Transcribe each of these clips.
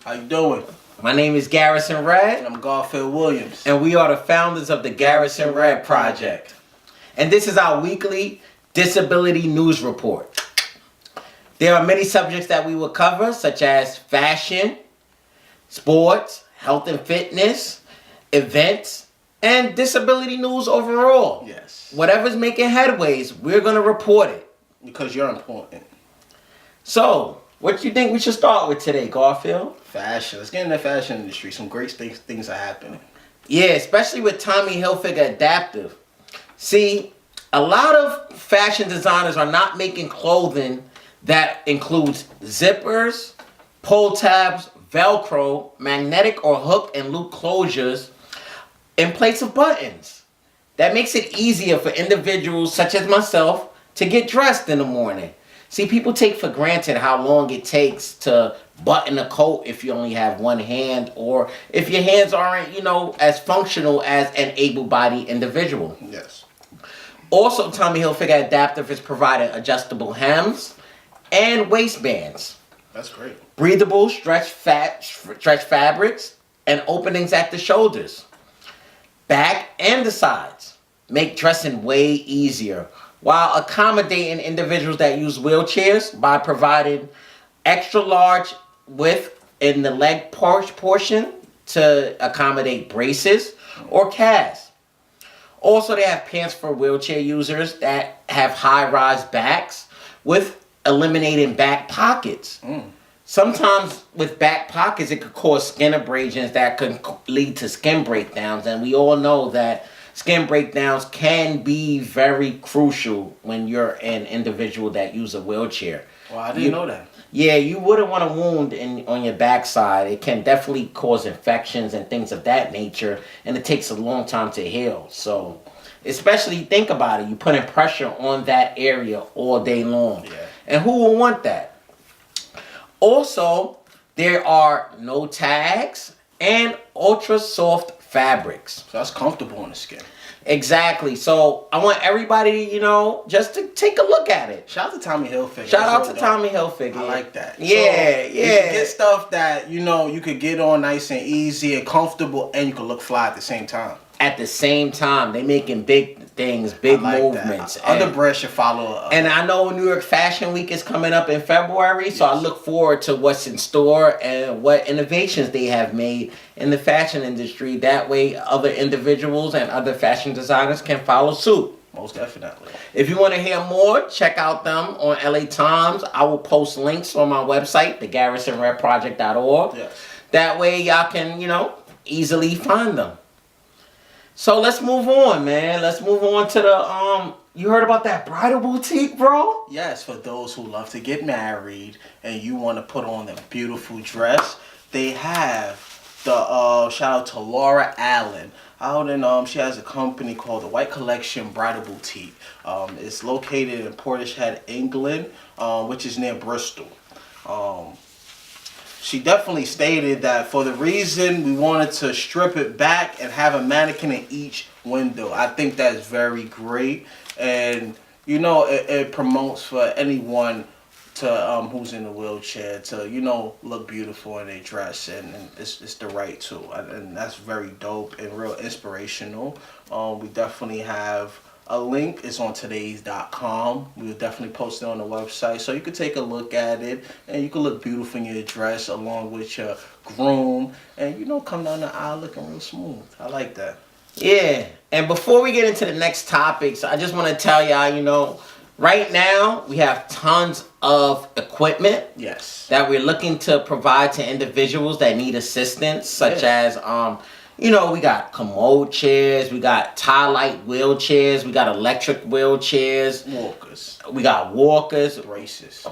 How you doing? My name is Garrison Red. And I'm Garfield Williams. And we are the founders of the Garrison Red Project. And this is our weekly disability news report. There are many subjects that we will cover, such as fashion, sports, health and fitness, events, and disability news overall. Yes. Whatever's making headways, we're going to report it. Because you're important. So, what do you think we should start with today, Garfield? Fashion. Let's get in the fashion industry. Some great things are happening. Yeah, especially with Tommy Hilfiger Adaptive. See, a lot of fashion designers are not making clothing that includes zippers, pull tabs, Velcro, magnetic or hook and loop closures in place of buttons. That makes it easier for individuals such as myself to get dressed in the morning. See, people take for granted how long it takes to button a coat if you only have one hand, or if your hands aren't, as functional as an able-bodied individual. Yes. Also, Tommy Hilfiger Adaptive is providing adjustable hems and waistbands. That's great. Breathable stretch fabrics and openings at the shoulders, back, and the sides make dressing way easier, while accommodating individuals that use wheelchairs by providing extra large width in the leg portion to accommodate braces or calves. Also, they have pants for wheelchair users that have high-rise backs with eliminating back pockets. Sometimes with back pockets, it could cause skin abrasions that can lead to skin breakdowns. And we all know that skin breakdowns can be very crucial when you're an individual that uses a wheelchair. Well, I didn't know that. Yeah, you wouldn't want a wound on your backside. It can definitely cause infections and things of that nature, and it takes a long time to heal. So, especially think about it, you're putting pressure on that area all day long. Yeah. And who will want that? Also, there are no tags and ultra soft fabrics. So that's comfortable on the skin. Exactly. So I want everybody, just to take a look at it. Shout out to Tommy Hilfiger. Shout out to Tommy Hilfiger. I like that. Yeah, so yeah. You can get stuff that, you could get on nice and easy and comfortable, and you can look fly at the same time. At the same time, they making big things, big movements. Other brands should follow. And I know New York Fashion Week is coming up in February, so I look forward to what's in store and what innovations they have made in the fashion industry. That way, other individuals and other fashion designers can follow suit. Most definitely. If you want to hear more, check out them on LA Times. I will post links on my website, thegarrisonredproject.org. Yes. That way, y'all can, easily find them. So let's move on, man. Let's move on to the, you heard about that bridal boutique, bro? Yes, for those who love to get married and you want to put on a beautiful dress, they have the, shout out to Laura Allen. Out in, she has a company called the White Collection Bridal Boutique. It's located in Portishead, England, which is near Bristol. She definitely stated that for the reason we wanted to strip it back and have a mannequin in each window. I think that's very great. And, it promotes for anyone to who's in a wheelchair to, look beautiful in their dress. And it's the right tool. And that's very dope and real inspirational. We definitely have a link. It's on todays.com. We will definitely post it on the website so you can take a look at it and you can look beautiful in your dress along with your groom and come down the aisle looking real smooth. I like that. Yeah. And before we get into the next topics, I just want to tell y'all, right now we have tons of equipment. Yes. That we're looking to provide to individuals that need assistance, such as we got commode chairs, we got tie-light wheelchairs, we got electric wheelchairs. Walkers. We got walkers. Braces.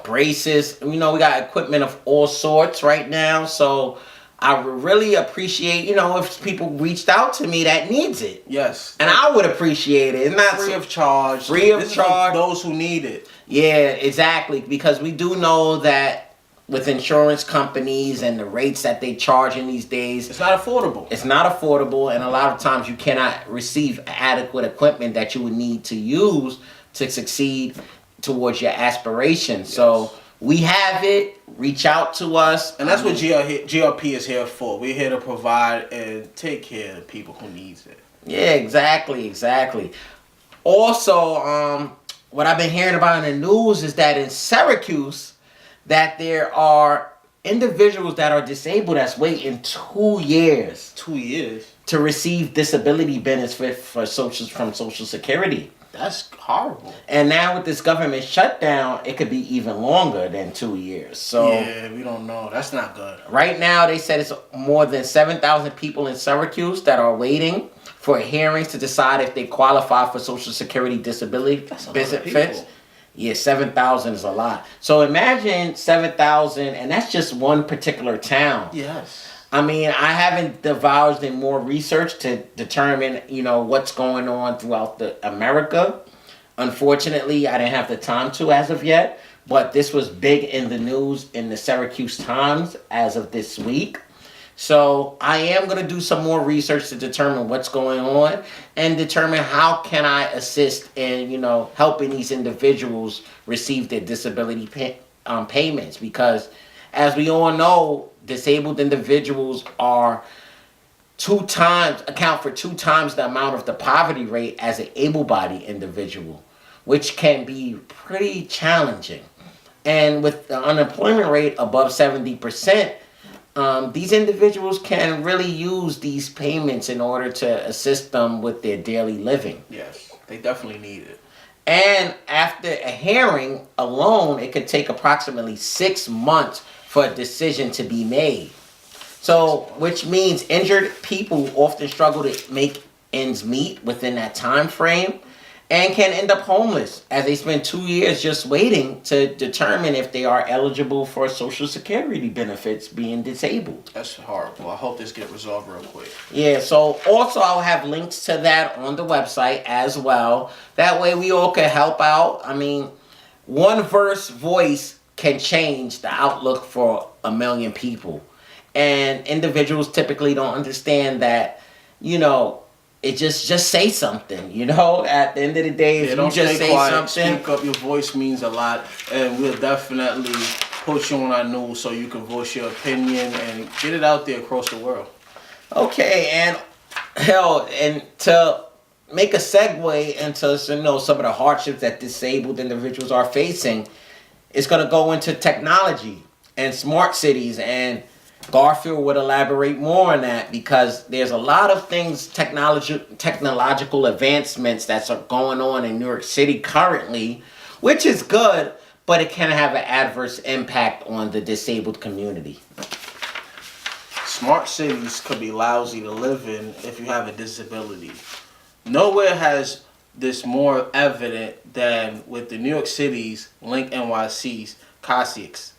We got equipment of all sorts right now. So I would really appreciate, if people reached out to me that needs it. Yes. And I would appreciate it. It's not free of charge. Free of this charge. Is for those who need it. Yeah, exactly. Because we do know that with insurance companies and the rates that they charge in these days, it's not affordable. It's not affordable, and a lot of times you cannot receive adequate equipment that you would need to use to succeed towards your aspirations. Yes. So We have it. Reach out to us. And that's what GRP is here for. We're here to provide and take care of people who needs it. Yeah, exactly. Also, what I've been hearing about in the news is that in Syracuse, that there are individuals that are disabled that's waiting 2 years 2 years? to receive disability benefits from Social Security. That's horrible. And now with this government shutdown, it could be even longer than 2 years. So yeah, we don't know. That's not good. right now, they said it's more than 7,000 people in Syracuse that are waiting for hearings to decide if they qualify for Social Security disability benefits. Yeah, 7,000 is a lot. So imagine 7,000, and that's just one particular town. Yes. I mean, I haven't divulged in more research to determine, what's going on throughout America. Unfortunately, I didn't have the time to as of yet, but this was big in the news in the Syracuse Times as of this week. So I am going to do some more research to determine what's going on and determine how can I assist in, helping these individuals receive their disability payments. Because as we all know, disabled individuals account for 2 times the amount of the poverty rate as an able-bodied individual, which can be pretty challenging. And with the unemployment rate above 70%, these individuals can really use these payments in order to assist them with their daily living. Yes, they definitely need it. And after a hearing alone, it could take approximately 6 months for a decision to be made. So, which means injured people often struggle to make ends meet within that time frame and can end up homeless as they spend 2 years just waiting to determine if they are eligible for Social Security benefits being disabled. That's horrible. I hope this gets resolved real quick. Yeah, so also I'll have links to that on the website as well. That way we all can help out. I mean, one voice can change the outlook for 1 million people. And individuals typically don't understand that, it just say something, At the end of the day, if you just say quiet, something. Speak up. Your voice means a lot. And we'll definitely put you on our news so you can voice your opinion and get it out there across the world. Okay, and and to make a segue into some of the hardships that disabled individuals are facing, it's going to go into technology and smart cities, and Garfield would elaborate more on that because there's a lot of things, technological advancements that's going on in New York City currently, which is good, but it can have an adverse impact on the disabled community. Smart cities could be lousy to live in if you have a disability. Nowhere has this more evident than with the New York City's Link NYC's CASIX,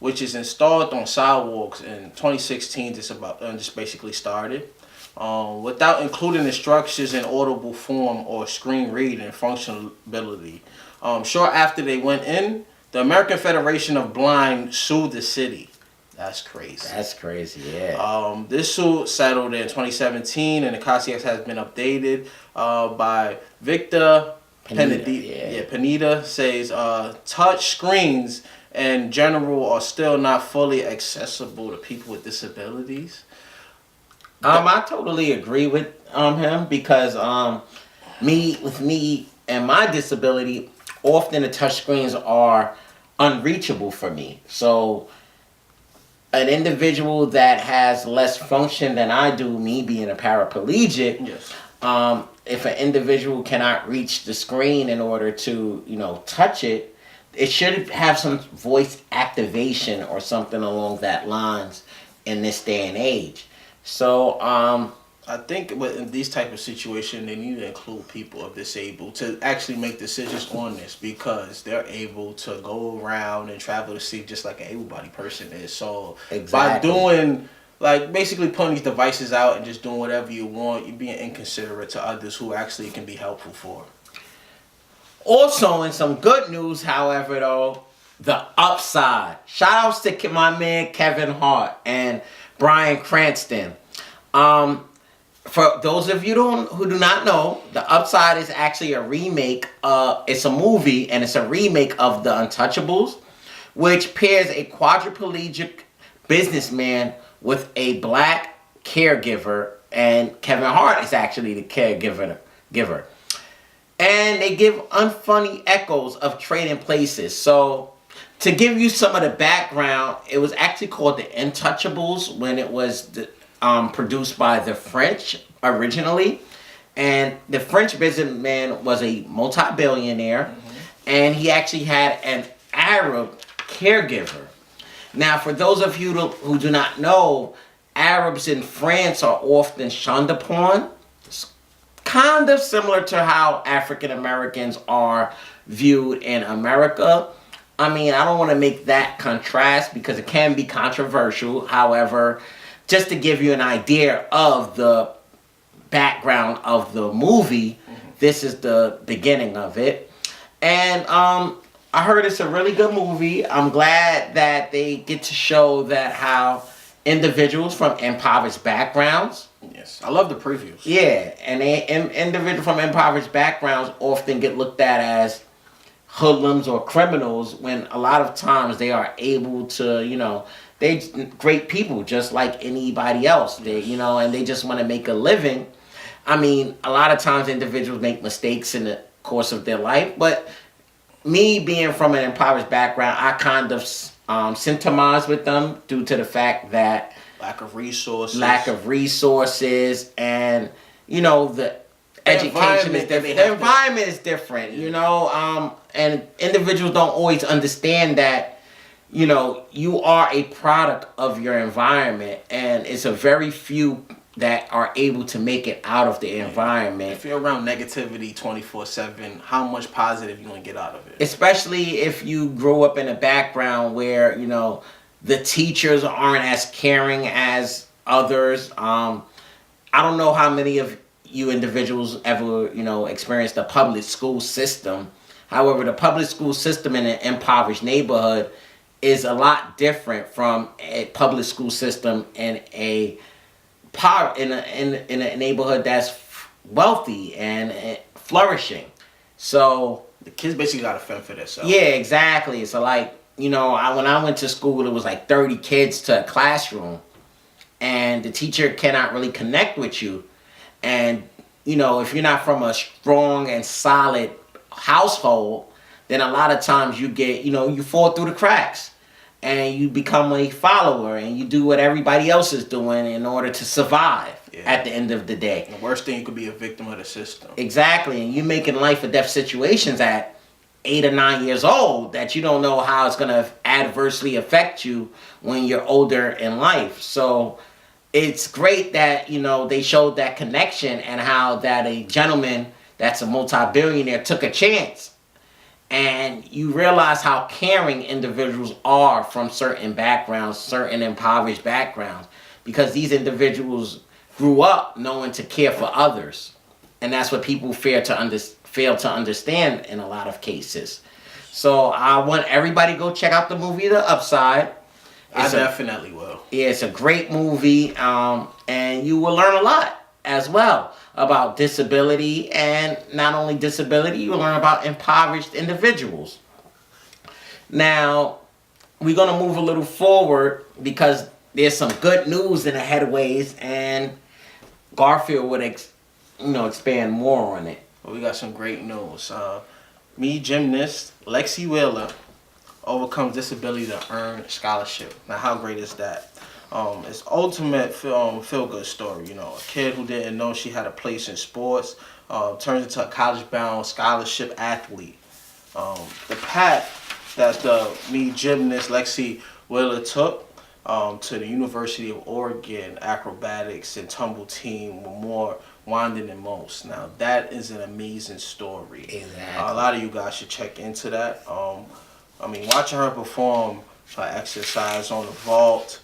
which is installed on sidewalks in 2016. Just basically started without including instructions in audible form or screen reading functionality. Short after they went in, the American Federation of Blind sued the city. That's crazy. Yeah. This suit settled in 2017, and the CASIX has been updated by Victor Pineda says touch screens in general are still not fully accessible to people with disabilities. I totally agree with him because me and my disability, often the touch screens are unreachable for me. So an individual that has less function than I do, me being a paraplegic, Yes. If an individual cannot reach the screen in order to, touch it, it should have some voice activation or something along that lines in this day and age. So, I think in these type of situations, they need to include people of disabled to actually make decisions on this because they're able to go around and travel to see just like an able-bodied person is. So Exactly. by doing, basically putting these devices out and just doing whatever you want, you're being inconsiderate to others who actually can be helpful for. Also, in some good news, however, though, the upside. Shout outs to my man Kevin Hart and Bryan Cranston. For those of you who do not know, The Upside is actually a remake. It's a movie and it's a remake of The Untouchables, which pairs a quadriplegic businessman with a black caregiver, and Kevin Hart is actually the giver. And they give unfunny echoes of Trading Places. So, to give you some of the background, it was actually called The Intouchables when it was produced by the French originally. And the French businessman was a multi-billionaire, and he actually had an Arab caregiver. Now, for those of you who do not know, Arabs in France are often shunned upon. It's kind of similar to how African Americans are viewed in America. I mean, I don't want to make that contrast because it can be controversial. However, just to give you an idea of the background of the movie, this is the beginning of it. And I heard it's a really good movie. I'm glad that they get to show that how individuals from impoverished backgrounds. Yes, I love the previews. Yeah, and individuals from impoverished backgrounds often get looked at as hoodlums or criminals when a lot of times they are able to, they great people just like anybody else. They, and they just want to make a living. I mean, a lot of times individuals make mistakes in the course of their life, but me being from an impoverished background, I kind of symptomize with them due to the fact that lack of resources, and the education is different. The environment is different, and individuals don't always understand that, you are a product of your environment, and it's a very few that are able to make it out of the environment. If you're around negativity 24/7, how much positive you gonna get out of it? Especially if you grow up in a background where, the teachers aren't as caring as others. I don't know how many of you individuals ever, experienced the public school system. However, the public school system in an impoverished neighborhood is a lot different from a public school system in a neighborhood that's wealthy and flourishing. So the kids basically got to fend for themselves. Yeah, exactly. So when I went to school, it was like 30 kids to a classroom, and the teacher cannot really connect with you. And if you're not from a strong and solid household, then a lot of times you get, you fall through the cracks. And you become a follower, and you do what everybody else is doing in order to survive at the end of the day. The worst thing, you could be a victim of the system. Exactly, and you're making life or death situations at 8 or 9 years old that you don't know how it's going to adversely affect you when you're older in life. So it's great that, they showed that connection and how that a gentleman that's a multi-billionaire took a chance. And you realize how caring individuals are from certain backgrounds, certain impoverished backgrounds, because these individuals grew up knowing to care for others. And that's what people fail to understand in a lot of cases. So I want everybody to go check out the movie The Upside. I definitely will. Yeah, it's a great movie, and you will learn a lot as well about disability, and not only disability, you will learn about impoverished individuals. Now, we're going to move a little forward because there's some good news in the headways, and Garfield would expand more on it. Well, we got some great news. Me gymnast Lexi Wheeler overcomes disability to earn scholarship. Now, how great is that? It's ultimate feel-good story. A kid who didn't know she had a place in sports turns into a college-bound scholarship athlete. The path that the me gymnast Lexi Wheeler took to the University of Oregon acrobatics and tumble team were more winding than most. Now, that is an amazing story. Exactly. A lot of you guys should check into that. Watching her perform her exercise on the vault,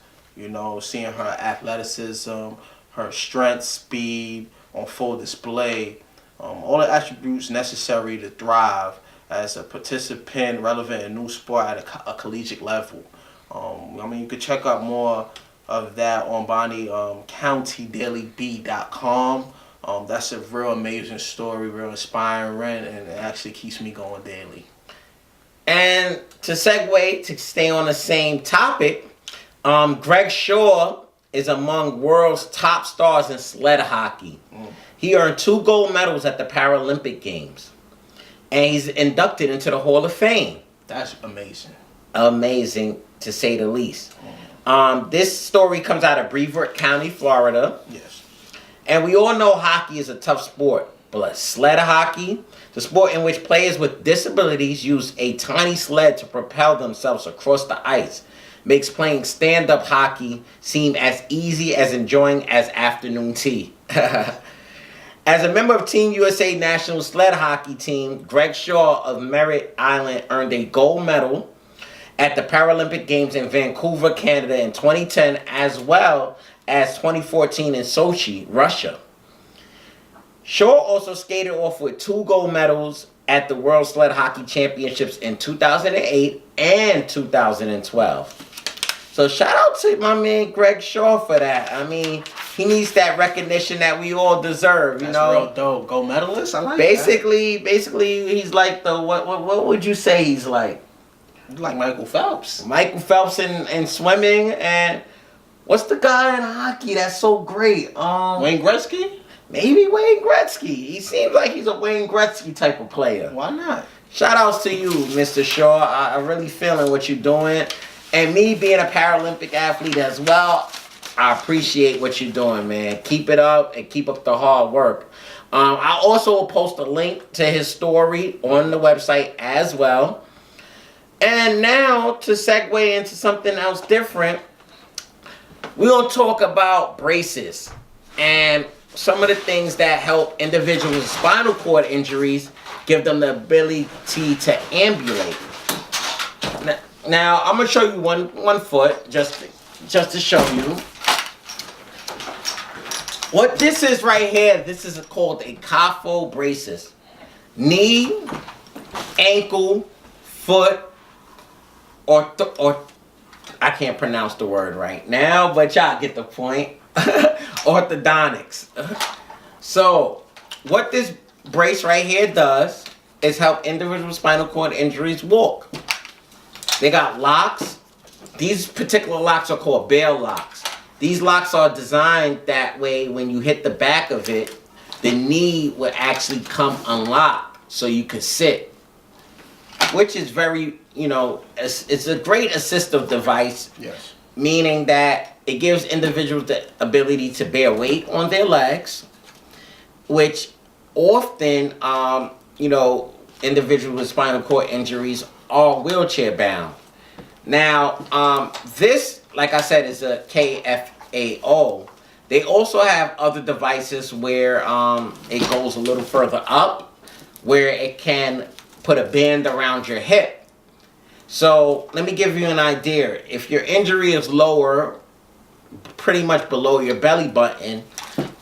seeing her athleticism, her strength, speed on full display, all the attributes necessary to thrive as a participant, relevant in new sport at a collegiate level. You could check out more of that on BonnieCountyDailyB.com. That's a real amazing story, real inspiring, and it actually keeps me going daily. And to segue, to stay on the same topic, Greg Shaw is among world's top stars in sled hockey. He earned 2 gold medals at the Paralympic Games. And he's inducted into the Hall of Fame. That's amazing. Amazing, to say the least. This story comes out of Brevard County, Florida. Yes. And we all know hockey is a tough sport. But sled hockey, the sport in which players with disabilities use a tiny sled to propel themselves across the ice, makes playing stand-up hockey seem as easy as enjoying as afternoon tea. As a member of Team USA National Sled Hockey Team, Greg Shaw of Merritt Island earned a gold medal at the Paralympic Games in Vancouver, Canada in 2010, as well as 2014 in Sochi, Russia. Shaw also skated off with 2 gold medals at the World Sled Hockey Championships in 2008 and 2012. So shout out to my man Greg Shaw for that. I mean, he needs that recognition that we all deserve, you That's know. real dope. Gold medalist. I like Basically, he's like the what would you say he's like? that. Like Michael Phelps. Michael Phelps in swimming, and what's the guy in hockey that's so great? Wayne Gretzky. Maybe Wayne Gretzky. He seems like he's a Wayne Gretzky type of player. Why not? Shout outs to you, Mr. Shaw. I really feeling what you're doing. And me being a Paralympic athlete as well, I appreciate what you're doing, man. Keep it up and keep up the hard work. I also will post a link to his story on the website as well. And now to segue into something else different, we'll talk about braces and some of the things that help individuals with spinal cord injuries give them the ability to ambulate. Now I'm gonna show you one foot just to show you what this is right here. This is called a CAFO braces. Knee, ankle, foot, or I can't pronounce the word right now, but y'all get the point. Orthodontics. So what this brace right here does is help individuals with spinal cord injuries walk. They got locks. These particular locks are called Bell locks. These locks are designed that way when you hit the back of it, the knee will actually come unlocked so you can sit. Which is very, it's a great assistive device. Yes. Meaning that it gives individuals the ability to bear weight on their legs, which often, individuals with spinal cord injuries are wheelchair bound. Now, this, like I said, is a KFAO. They also have other devices where it goes a little further up, where it can put a band around your hip. So let me give you an idea. If your injury is lower, pretty much below your belly button,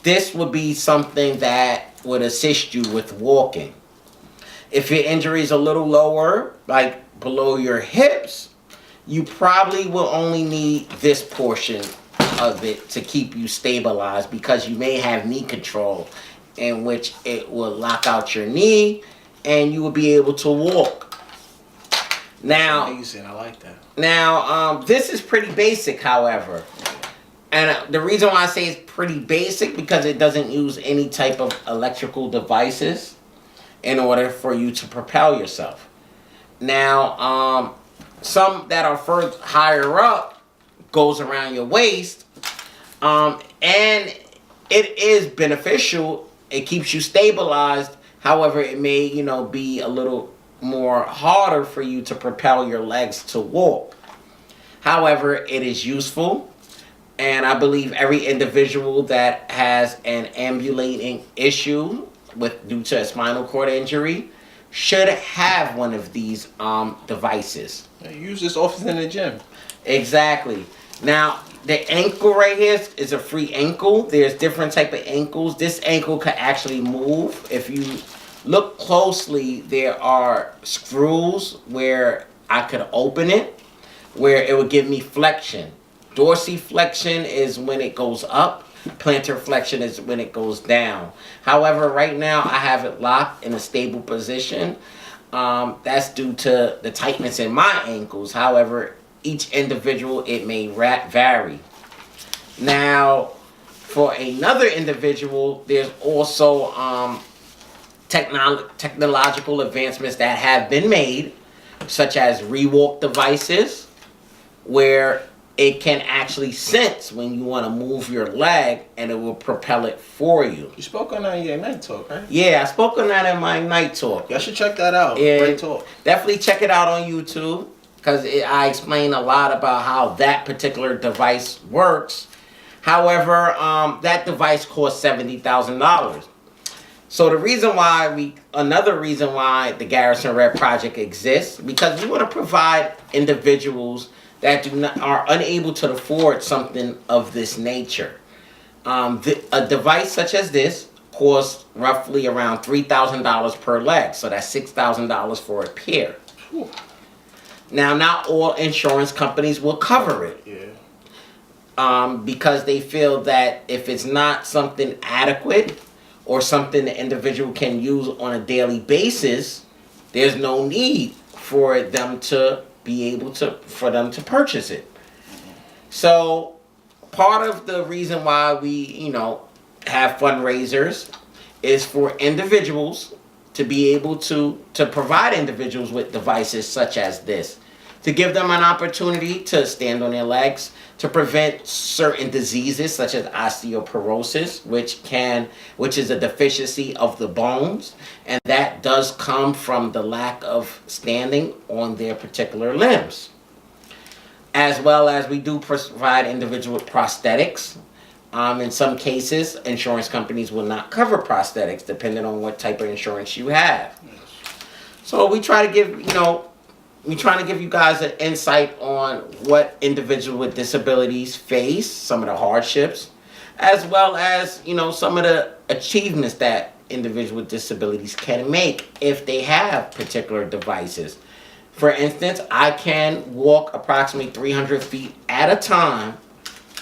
this would be something that would assist you with walking. If your injury is a little lower, like below your hips, you probably will only need this portion of it to keep you stabilized, because you may have knee control in which it will lock out your knee and you will be able to walk. Now, amazing. I like that. Now, this is pretty basic, however. And the reason why I say it's pretty basic, because it doesn't use any type of electrical devices in order for you to propel yourself. Now, some that are further higher up goes around your waist, and it is beneficial. It keeps you stabilized. However, it may, be a little more harder for you to propel your legs to walk. However, it is useful. And I believe every individual that has an ambulating issue due to a spinal cord injury should have one of these devices. I use this often in the gym. Exactly. Now, the ankle right here is a free ankle. There's different type of ankles. This ankle can actually move. If you look closely, there are screws where I could open it, where it would give me flexion. Dorsiflexion is when it goes up. Plantar flexion is when it goes down. However, right now I have it locked in a stable position. That's due to the tightness in my ankles. However, each individual, it may vary. Now, for another individual, there's also technological advancements that have been made, such as rewalk devices, where it can actually sense when you want to move your leg and it will propel it for you. You spoke on that in your night talk, right? Yeah, I spoke on that in my night talk. Y'all should check that out. Yeah, Great talk. definitely check it out on YouTube, because I explain a lot about how that particular device works. However, that device costs $70,000. So another reason why the Garrison Red Project exists, because we want to provide individuals that are unable to afford something of this nature. A device such as this costs roughly around $3,000 per leg, so that's $6,000 for a pair. Whew. Now, not all insurance companies will cover it. Yeah. Because they feel that if it's not something adequate or something the individual can use on a daily basis, there's no need for them to purchase it. So part of the reason why we, have fundraisers is for individuals to be able to provide individuals with devices such as this, to give them an opportunity to stand on their legs, to prevent certain diseases such as osteoporosis, which is a deficiency of the bones, and that does come from the lack of standing on their particular limbs. As well as we do provide individual prosthetics. In some cases, insurance companies will not cover prosthetics depending on what type of insurance you have. So we try to give, you guys an insight on what individuals with disabilities face, some of the hardships, as well as, some of the achievements that individuals with disabilities can make if they have particular devices. For instance, I can walk approximately 300 feet at a time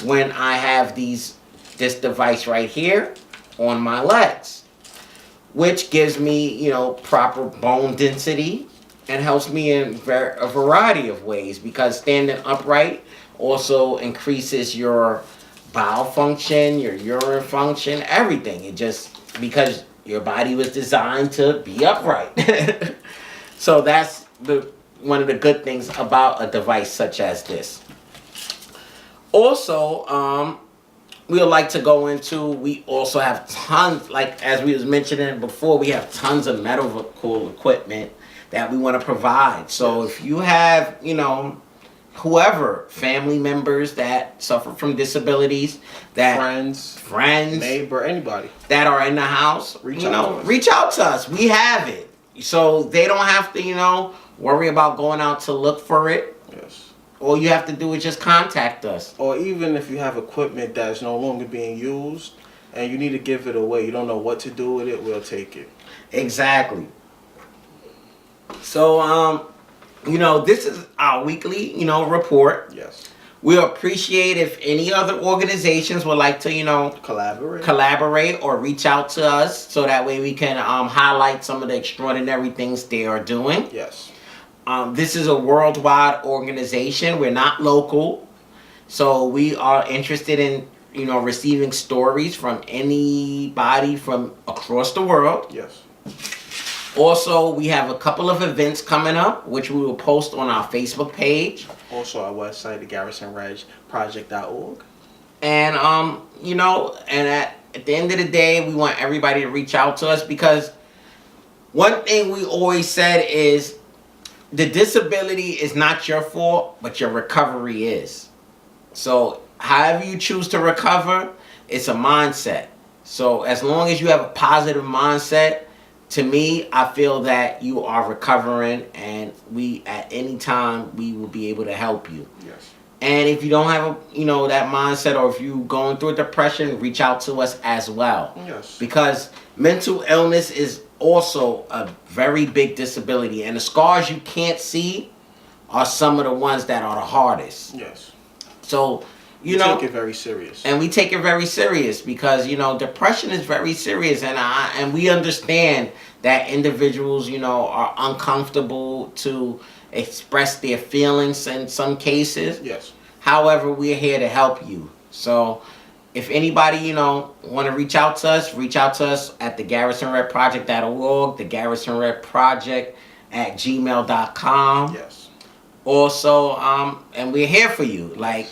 when I have this device right here on my legs, which gives me, proper bone density and helps me in a variety of ways, because standing upright also increases your bowel function, your urine function, everything. Because your body was designed to be upright. So that's one of the good things about a device such as this. Also, we would like to go into, we also have tons, like as we was mentioning before, we have tons of medical equipment that we want to provide. So if you have, whoever, family members that suffer from disabilities, that friends, neighbor, anybody that are in the house, reach out to us. We have it. So they don't have to, worry about going out to look for it. Yes. All you have to do is just contact us. Or even if you have equipment that is no longer being used and you need to give it away, you don't know what to do with it, we'll take it. Exactly. So, this is our weekly, report. Yes. We appreciate if any other organizations would like to, collaborate or reach out to us, so that way we can highlight some of the extraordinary things they are doing. Yes. This is a worldwide organization. We're not local. So we are interested in, receiving stories from anybody from across the world. Yes. Also, we have a couple of events coming up, which we will post on our Facebook page. Also our website, the GarrisonRedProject.org. And, and at the end of the day, we want everybody to reach out to us, because one thing we always said is, the disability is not your fault, but your recovery is. So however you choose to recover, it's a mindset. So as long as you have a positive mindset, to me, I feel that you are recovering, and at any time, we will be able to help you. Yes. And if you don't have that mindset, or if you're going through a depression, reach out to us as well. Yes. Because mental illness is also a very big disability, and the scars you can't see are some of the ones that are the hardest. Yes. So you know, take it very serious. and we take it very serious because depression is very serious, and we understand that individuals are uncomfortable to express their feelings in some cases. Yes. However, we're here to help you. So if anybody want to reach out to us at the GarrisonRedProject.org, the GarrisonRedProject@gmail.com. Yes. Also, and we're here for you. Like,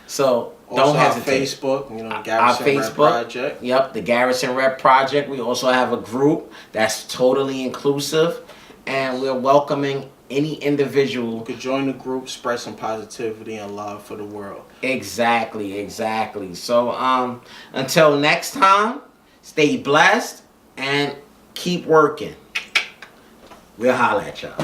so Also don't hesitate. Our Facebook, Our Garrison Red Facebook. Project. Yep, the Garrison Red Project. We also have a group that's totally inclusive, and we're welcoming any individual. You could join the group, spread some positivity and love for the world. Exactly. So, until next time, stay blessed and keep working. We'll holler at y'all.